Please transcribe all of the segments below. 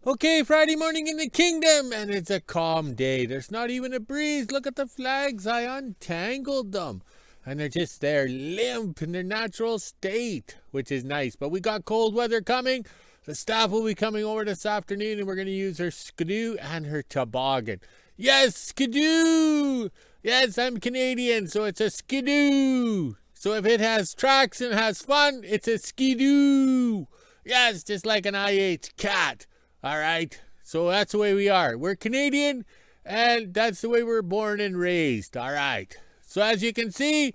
Okay, Friday morning in the kingdom, and it's a calm day. There's not even a breeze. Look at the flags. I untangled them. And they're just there, limp in their natural state, which is nice. But we got cold weather coming. The staff will be coming over this afternoon, and we're going to use her skidoo and her toboggan. Yes, skidoo! Yes, I'm Canadian, so it's a skidoo. So if it has tracks and has fun, it's a skidoo. Yes, just like an IH cat. All right, so that's the way we are. We're Canadian, and that's the way we're born and raised. All right, so as you can see,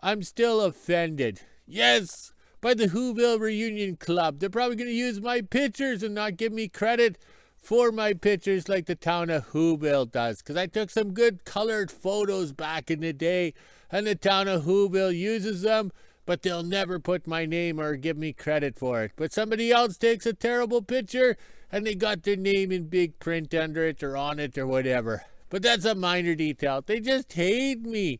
I'm still offended. Yes, by the WHO-ville Reunion Club. They're probably going to use my pictures and not give me credit for my pictures like the town of WHO-ville does, because I took some good colored photos back in the day, and the town of WHO-ville uses them, but they'll never put my name or give me credit for it. But somebody else takes a terrible picture, and they got their name in big print under it or on it or whatever. But that's a minor detail. They just hate me.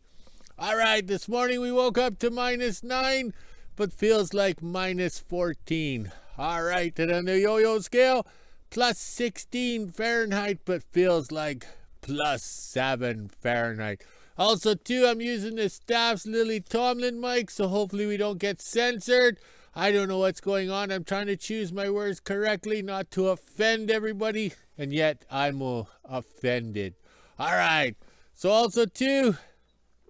All right, this morning we woke up to -9, but feels like -14. All right, and on the yo-yo scale, +16 Fahrenheit, but feels like +7 Fahrenheit. Also, too, I'm using the staff's Lily Tomlin mic, so hopefully we don't get censored. I don't know what's going on. I'm trying to choose my words correctly, not to offend everybody, and yet I'm offended. All right. So also, too,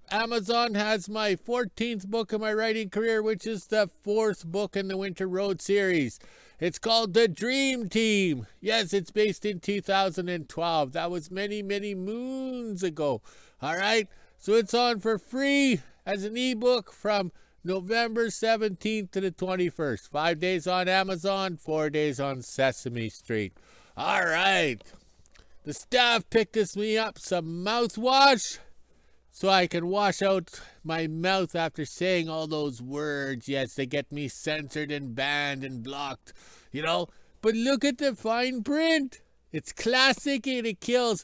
Amazon has my 14th book of my writing career, which is the 4th book in the Winter Road series. It's called The Dream Team. Yes, it's based in 2012. That was many, many moons ago. All right. So it's on for free as an ebook from November 17th to the 21st. 5 days on Amazon, 4 days on Sesame Street. All right. The staff picked me up some mouthwash so I can wash out my mouth after saying all those words. Yes, they get me censored and banned and blocked, you know. But look at the fine print. It's classic and it kills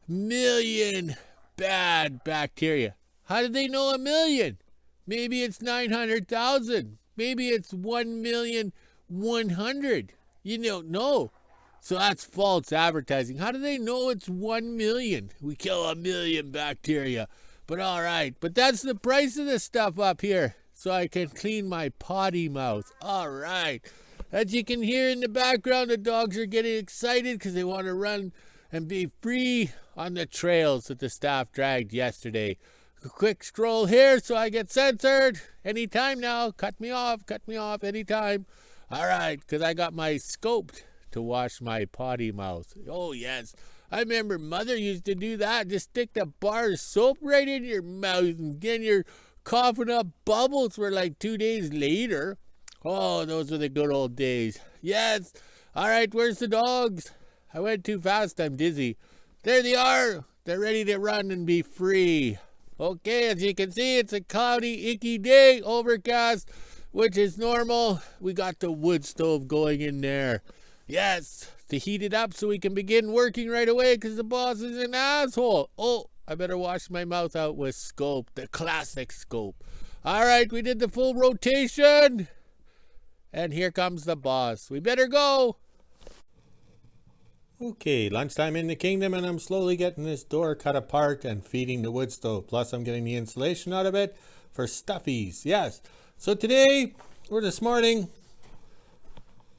million bad bacteria. How did they know 1,000,000? Maybe it's 900,000. Maybe it's 1,100,000. You don't know. So that's false advertising. How do they know it's 1,000,000? We kill 1,000,000 bacteria. But all right. But that's the price of this stuff up here. So I can clean my potty mouth. All right. As you can hear in the background, the dogs are getting excited because they want to run and be free on the trails that the staff dragged yesterday. A quick scroll here so I get censored anytime now. Cut me off anytime. All right, because I got my scope to wash my potty mouth. Oh, yes. I remember Mother used to do that. Just stick the bar of soap right in your mouth and then you're coughing up bubbles for like 2 days later. Oh, those were the good old days. Yes. All right, where's the dogs? I went too fast. I'm dizzy. There they are. They're ready to run and be free. Okay, as you can see, it's a cloudy, icky day, overcast, which is normal. We got the wood stove going in there. Yes, to heat it up so we can begin working right away because the boss is an asshole. Oh, I better wash my mouth out with scope, the classic scope. All right, we did the full rotation. And here comes the boss. We better go. Okay, lunchtime in the kingdom, and I'm slowly getting this door cut apart and feeding the wood stove. Plus, I'm getting the insulation out of it for stuffies. Yes. So today, or this morning,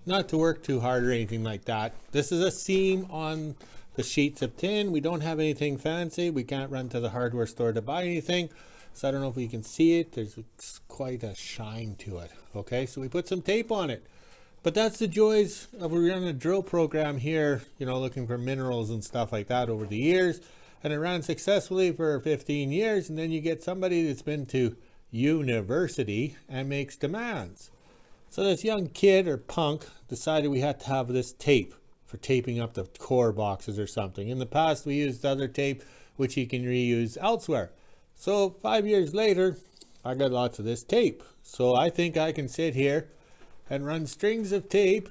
not to work too hard or anything like that. This is a seam on the sheets of tin. We don't have anything fancy. We can't run to the hardware store to buy anything. So I don't know if you can see it. There's quite a shine to it. Okay, so we put some tape on it. But that's the joys of we run a drill program here, you know, looking for minerals and stuff like that over the years. And it ran successfully for 15 years. And then you get somebody that's been to university and makes demands. So this young kid or punk decided we had to have this tape for taping up the core boxes or something. In the past, we used other tape, which you can reuse elsewhere. So 5 years later, I got lots of this tape. So I think I can sit here and run strings of tape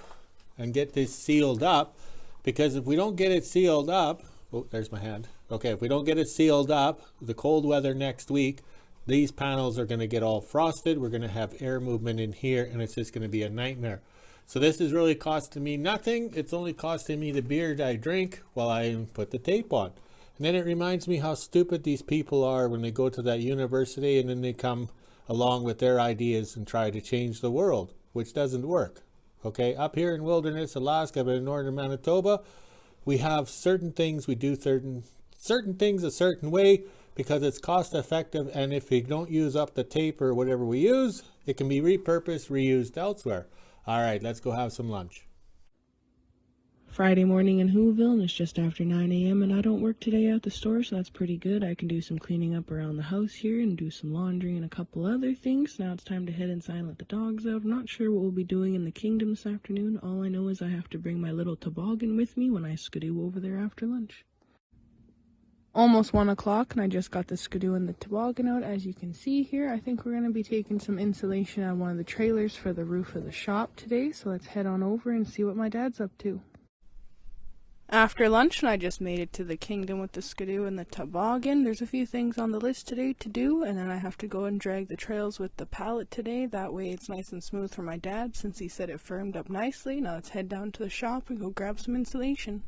and get this sealed up, because if we don't get it sealed up, oh, there's my hand. Okay, if we don't get it sealed up, the cold weather next week, these panels are going to get all frosted. We're going to have air movement in here, and it's just going to be a nightmare. So this is really costing me nothing. It's only costing me the beer that I drink while I put the tape on. And then it reminds me how stupid these people are when they go to that university and then they come along with their ideas and try to change the world, which doesn't work. Okay, up here in Wilderness, Alaska, but in Northern Manitoba, we have certain things, we do certain things a certain way because it's cost effective, and if we don't use up the tape or whatever we use, it can be repurposed, reused elsewhere. All right, let's go have some lunch. Friday morning in WHO-ville, and it's just after 9 a.m. and I don't work today at the store, so that's pretty good. I can do some cleaning up around the house here and do some laundry and a couple other things. Now it's time to head inside and let the dogs out. I'm not sure what we'll be doing in the kingdom this afternoon. All I know is I have to bring my little toboggan with me when I skidoo over there after lunch. Almost 1 o'clock, and I just got the skidoo and the toboggan out. As you can see here, I think we're going to be taking some insulation on one of the trailers for the roof of the shop today, so let's head on over and see what my dad's up to. After lunch, and I just made it to the kingdom with the skidoo and the toboggan. There's a few things on the list today to do, and then I have to go and drag the trails with the pallet today. That way it's nice and smooth for my dad, since he said it firmed up nicely. Now let's head down to the shop and go grab some insulation.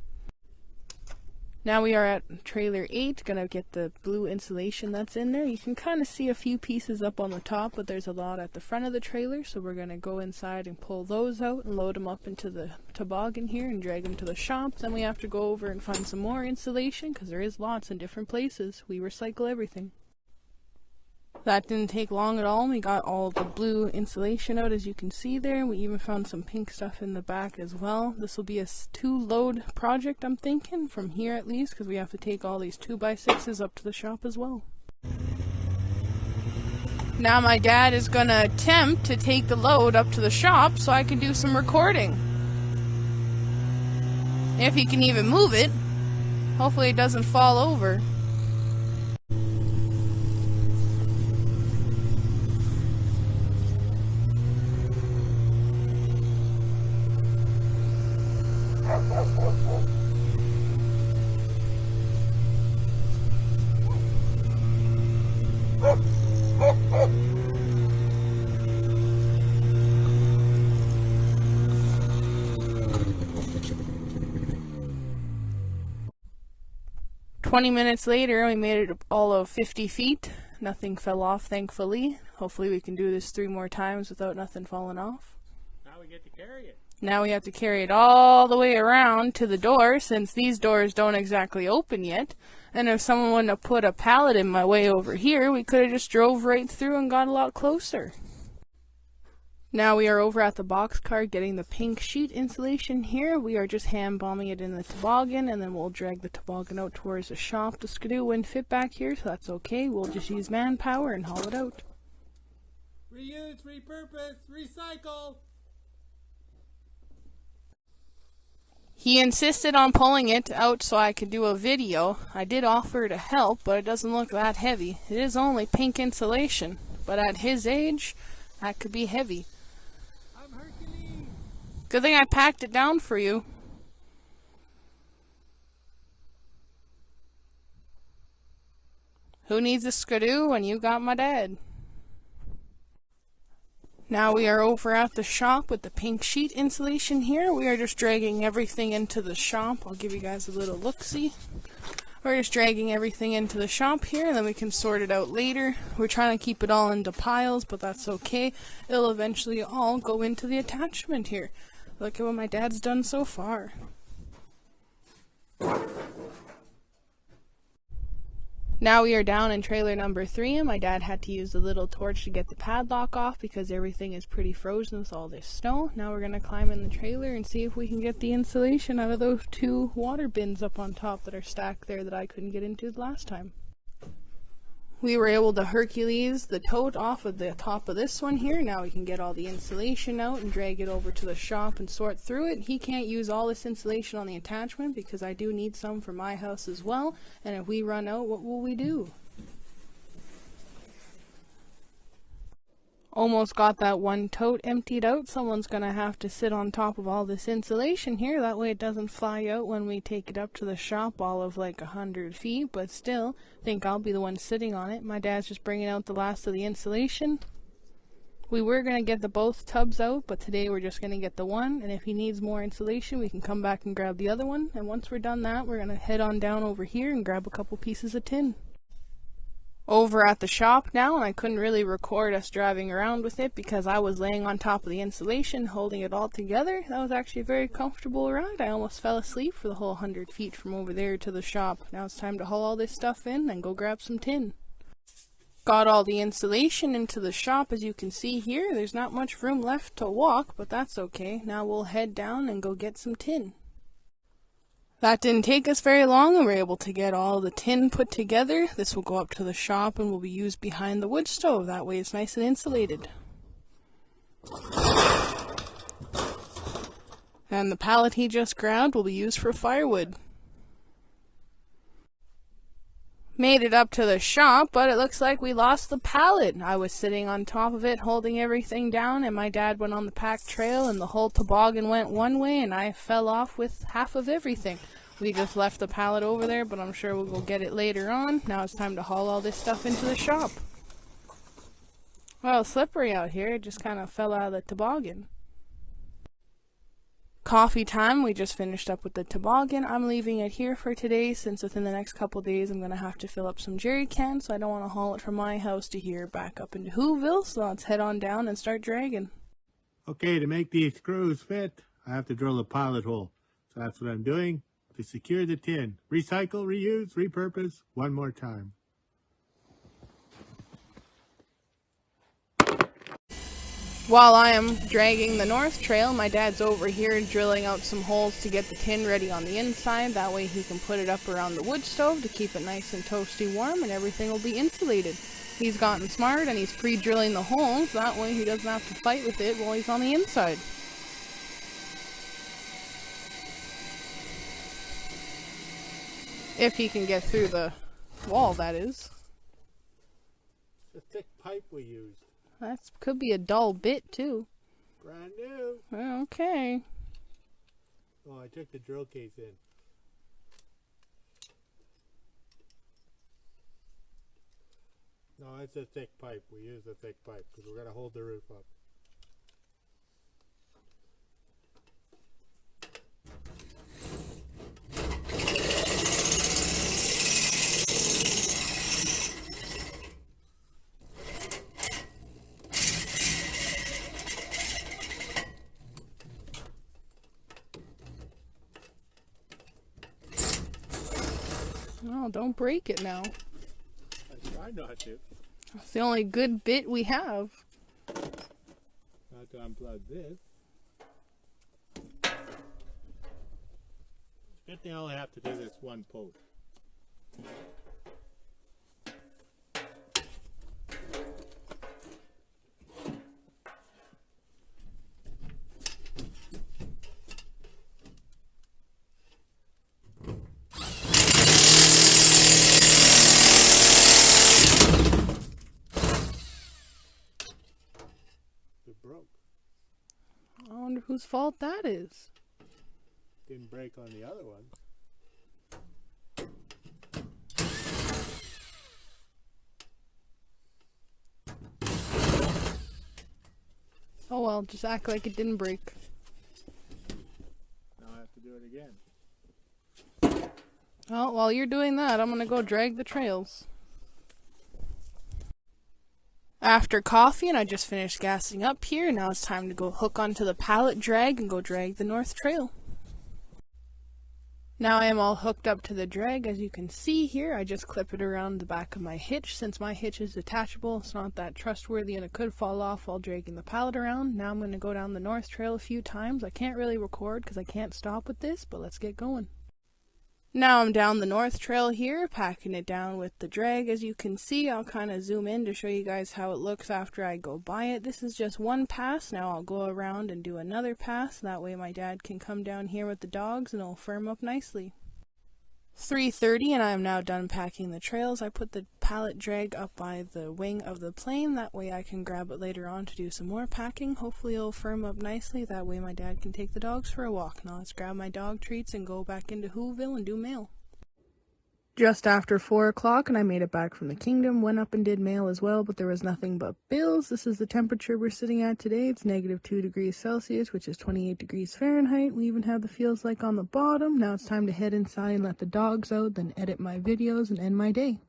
Now we are at trailer 8, gonna get the blue insulation that's in there. You can kind of see a few pieces up on the top, but there's a lot at the front of the trailer, so we're gonna go inside and pull those out and load them up into the toboggan here and drag them to the shop. Then we have to go over and find some more insulation, because there is lots in different places. We recycle everything. That didn't take long at all. We got all the blue insulation out, as you can see there. We even found some pink stuff in the back as well. This will be a 2-load project, I'm thinking, from here at least, because we have to take all these 2x6s up to the shop as well. Now my dad is going to attempt to take the load up to the shop so I can do some recording. If he can even move it. Hopefully it doesn't fall over. "20 minutes later, we made it all of 50 feet. Nothing fell off, thankfully. Hopefully we can do this 3 more times without nothing falling off. Now we get to carry it. Now we have to carry it all the way around to the door, since these doors don't exactly open yet. And if someone wouldn't have put a pallet in my way over here, we could have just drove right through and got a lot closer. Now we are over at the boxcar getting the pink sheet insulation here. We are just hand bombing it in the toboggan, and then we'll drag the toboggan out towards the shop. The skidoo wouldn't fit back here, so that's okay. We'll just use manpower and haul it out. Reuse, repurpose, recycle. He insisted on pulling it out so I could do a video. I did offer to help, but it doesn't look that heavy. It is only pink insulation, but at his age, that could be heavy. I'm Hercules. Good thing I packed it down for you. Who needs a skidoo when you got my dad? Now we are over at the shop with the pink sheet insulation here. We are just dragging everything into the shop. I'll give you guys a little look-see. We're just dragging everything into the shop here, and then we can sort it out later. We're trying to keep it all into piles, but that's okay. It'll eventually all go into the attachment here. Look at what my dad's done so far. Now we are down in trailer number 3, and my dad had to use the little torch to get the padlock off because everything is pretty frozen with all this snow. Now we're going to climb in the trailer and see if we can get the insulation out of those 2 water bins up on top that are stacked there that I couldn't get into the last time. We were able to Hercules the tote off of the top of this one here. Now we can get all the insulation out and drag it over to the shop and sort through it. He can't use all this insulation on the attachment because I do need some for my house as well. And if we run out, what will we do? Almost got that one tote emptied out. Someone's going to have to sit on top of all this insulation here. That way it doesn't fly out when we take it up to the shop all of like 100 feet. But still, I think I'll be the one sitting on it. My dad's just bringing out the last of the insulation. We were going to get the both tubs out, but today we're just going to get the one, and if he needs more insulation we can come back and grab the other one, and once we're done that we're going to head on down over here and grab a couple pieces of tin. Over at the shop now, and I couldn't really record us driving around with it because I was laying on top of the insulation holding it all together. That was actually a very comfortable ride. I almost fell asleep for the whole 100 feet from over there to the shop. Now it's time to haul all this stuff in and go grab some tin. Got all the insulation into the shop. As you can see here, there's not much room left to walk, but that's okay. Now we'll head down and go get some tin. That didn't take us very long, and we were able to get all the tin put together. This will go up to the shop and will be used behind the wood stove. That way it's nice and insulated. And the pallet he just grabbed will be used for firewood. Made it up to the shop, but it looks like we lost the pallet. I was sitting on top of it holding everything down, and my dad went on the pack trail and the whole toboggan went one way and I fell off with half of everything. We just left the pallet over there, but I'm sure we'll go get it later on. Now it's time to haul all this stuff into the shop. Well, slippery out here. It just kind of fell out of the toboggan. Coffee time. We just finished up with the toboggan. I'm leaving it here for today since within the next couple days I'm going to have to fill up some jerry cans, so I don't want to haul it from my house to here back up into WHO-ville, so let's head on down and start dragging. Okay, to make these screws fit, I have to drill a pilot hole. So that's what I'm doing to secure the tin. Recycle, reuse, repurpose, one more time. While I am dragging the north trail, my dad's over here drilling out some holes to get the tin ready on the inside. That way he can put it up around the wood stove to keep it nice and toasty warm, and everything will be insulated. He's gotten smart and he's pre-drilling the holes. That way he doesn't have to fight with it while he's on the inside. If he can get through the wall, that is. It's a thick pipe we used. That could be a dull bit, too. Brand new. Okay. Oh, I took the drill case in. No, it's a thick pipe. We use a thick pipe because we're going to hold the roof up. Oh, don't break it now. I try not to. It's the only good bit we have. Not to unplug this. Good thing I only have to do this one post. Broke. I wonder whose fault that is. Didn't break on the other one. Oh well, just act like it didn't break. Now I have to do it again. Oh, while you're doing that, I'm gonna go drag the trails. After coffee, and I just finished gassing up here, now it's time to go hook onto the pallet drag and go drag the north trail. Now I am all hooked up to the drag. As you can see here, I just clip it around the back of my hitch. Since my hitch is detachable, it's not that trustworthy and it could fall off while dragging the pallet around. Now I'm going to go down the north trail a few times. I can't really record because I can't stop with this, but let's get going. Now I'm down the north trail here, packing it down with the drag. As you can see, I'll kind of zoom in to show you guys how it looks after I go by it. This is just one pass. Now I'll go around and do another pass. That way my dad can come down here with the dogs and it'll firm up nicely. 3:30 and I am now done packing the trails. I put the pallet drag up by the wing of the plane. That way I can grab it later on to do some more packing. Hopefully it'll firm up nicely. That way my dad can take the dogs for a walk. Now let's grab my dog treats and go back into WHO-ville and do mail. just after 4 o'clock, and I made it back from the kingdom. Went up and did mail as well, but there was nothing but bills. This is the temperature we're sitting at today. It's -2 degrees Celsius, which is 28 degrees Fahrenheit. We even have the feels like on the bottom. Now it's time to head inside and let the dogs out, then edit my videos and end my day.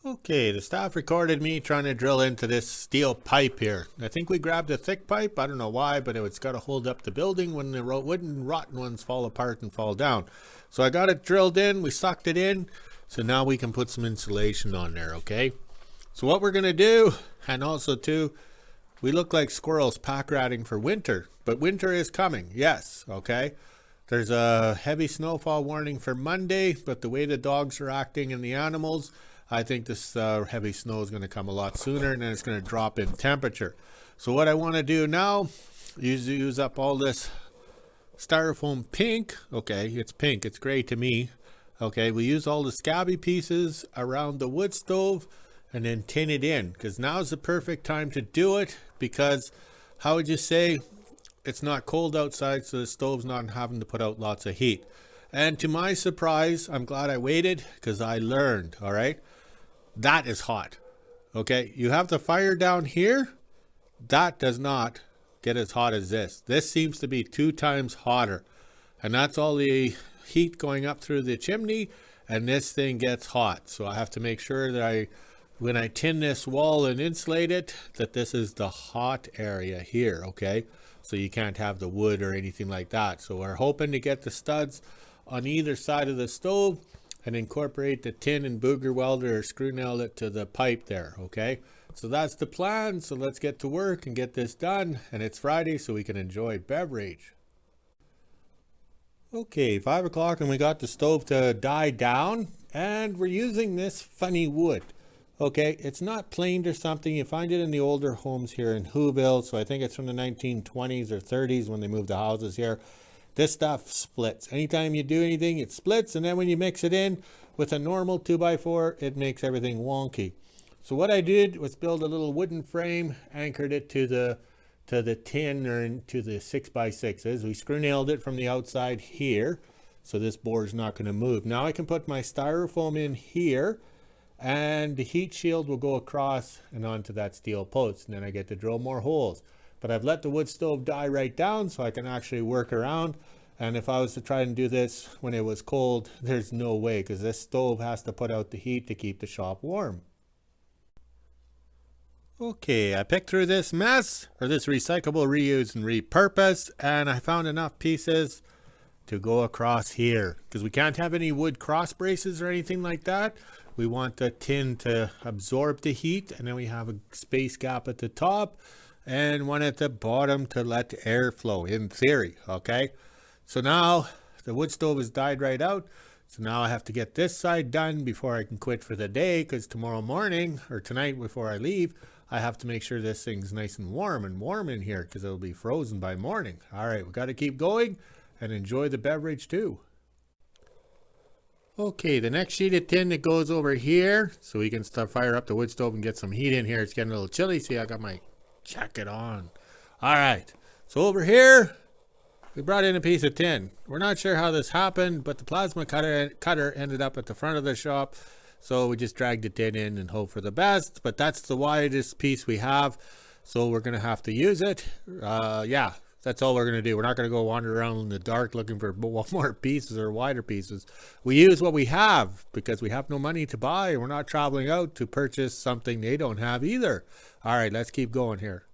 Okay, the staff recorded me trying to drill into this steel pipe here. I think we grabbed a thick pipe. I don't know why, but it's got to hold up the building when the wooden rotten ones fall apart and fall down. So I got it drilled in. We sucked it in. So now we can put some insulation on there, okay? So what we're going to do, and also too, we look like squirrels pack ratting for winter. But winter is coming, yes, okay? There's a heavy snowfall warning for Monday, but the way the dogs are acting and the animals, I think this heavy snow is going to come a lot sooner, and then it's going to drop in temperature. So what I want to do now is use up all this styrofoam pink. Okay, it's pink. It's gray to me. Okay, we use all the scabby pieces around the wood stove and then tin it in, because now's the perfect time to do it, because how would you say, it's not cold outside, so the stove's not having to put out lots of heat. And to my surprise, I'm glad I waited, because I learned, all right? That is hot. Okay, you have the fire down here. That does not get as hot as this. This seems to be 2 times hotter. And that's all the heat going up through the chimney, and this thing gets hot. So I have to make sure that when I tin this wall and insulate it, that this is the hot area here, okay? So you can't have the wood or anything like that. So we're hoping to get the studs on either side of the stove and incorporate the tin and booger welder or screw nail it to the pipe there, okay? So that's the plan. So let's get to work and get this done. And it's Friday, so we can enjoy beverage. Okay, 5 o'clock, and we got the stove to die down, and we're using this funny wood. Okay, it's not planed or something. You find it in the older homes here in WHO-ville, so I think it's from the 1920s or 30s when they moved the houses here. This stuff splits. Anytime you do anything, it splits, and then when you mix it in with a normal 2x4, it makes everything wonky. So what I did was build a little wooden frame, anchored it to the tin or to the 6x6s. We screw nailed it from the outside here, so this board's not going to move. Now I can put my styrofoam in here, and the heat shield will go across and onto that steel post, and then I get to drill more holes. But I've let the wood stove die right down so I can actually work around. And if I was to try and do this when it was cold, there's no way, because this stove has to put out the heat to keep the shop warm. Okay, I picked through this mess, or this recyclable, reuse, and repurpose, and I found enough pieces to go across here, because we can't have any wood cross braces or anything like that. We want the tin to absorb the heat, and then we have a space gap at the top and one at the bottom to let the air flow, in theory, okay? So now the wood stove has died right out. So now I have to get this side done before I can quit for the day, because tomorrow morning, or tonight before I leave, I have to make sure this thing's nice and warm in here, because it'll be frozen by morning. All right, we got to keep going and enjoy the beverage too. Okay, the next sheet of tin that goes over here, so we can start fire up the wood stove and get some heat in here. It's getting a little chilly. See, I got my jacket on. All right, so over here, we brought in a piece of tin. We're not sure how this happened, but the plasma cutter ended up at the front of the shop. So we just dragged the tin in and hope for the best. But that's the widest piece we have, so we're going to have to use it. Yeah, that's all we're going to do. We're not going to go wander around in the dark looking for more pieces or wider pieces. We use what we have because we have no money to buy. We're not traveling out to purchase something they don't have either. All right, let's keep going here.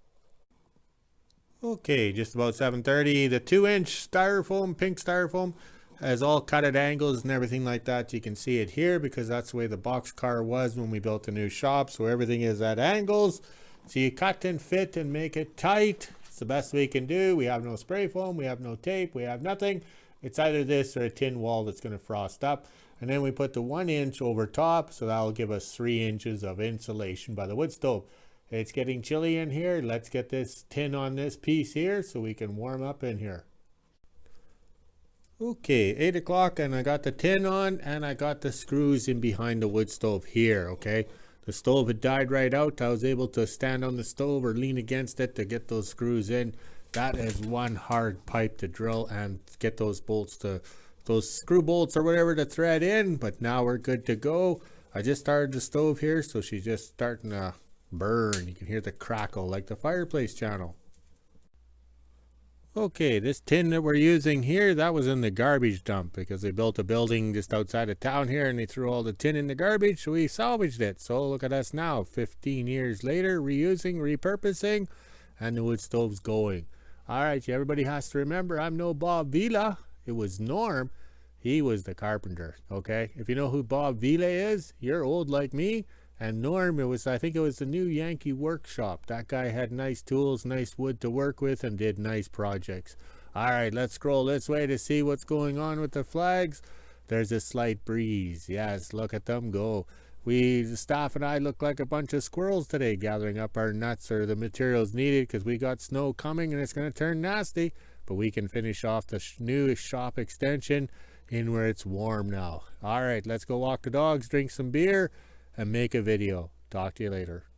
Okay, just about 7:30. The 2-inch styrofoam, pink styrofoam, has all cut at angles and everything like that. You can see it here because that's the way the box car was when we built the new shop. So everything is at angles. So you cut and fit and make it tight. It's the best we can do. We have no spray foam. We have no tape. We have nothing. It's either this or a tin wall that's going to frost up. And then we put the 1-inch over top. So that'll give us 3 inches of insulation by the wood stove. It's getting chilly in here. Let's get this tin on this piece here so we can warm up in here. Okay, 8 o'clock, and I got the tin on and I got the screws in behind the wood stove here, okay? The stove had died right out. I was able to stand on the stove or lean against it to get those screws in. That is one hard pipe to drill and get those bolts to those screw bolts or whatever to thread in, but now we're good to go. I just started the stove here, so she's just starting to burn. You can hear the crackle like the fireplace channel. Okay, this tin that we're using here, that was in the garbage dump because they built a building just outside of town here and they threw all the tin in the garbage, so we salvaged it. So look at us now, 15 years later, reusing, repurposing, and the wood stove's going. All right, everybody has to remember, I'm no Obsolete. It was Norm. He was the carpenter, okay? If you know who Obsolete is, you're old like me. And Norm, I think it was the new Yankee workshop. That guy had nice tools, nice wood to work with, and did nice projects. All right, let's scroll this way to see what's going on with the flags. There's a slight breeze. Yes, look at them go. The staff and I look like a bunch of squirrels today, gathering up our nuts or the materials needed because we got snow coming and it's going to turn nasty. But we can finish off the new shop extension in where it's warm now. All right, let's go walk the dogs, drink some beer, and make a video. Talk to you later.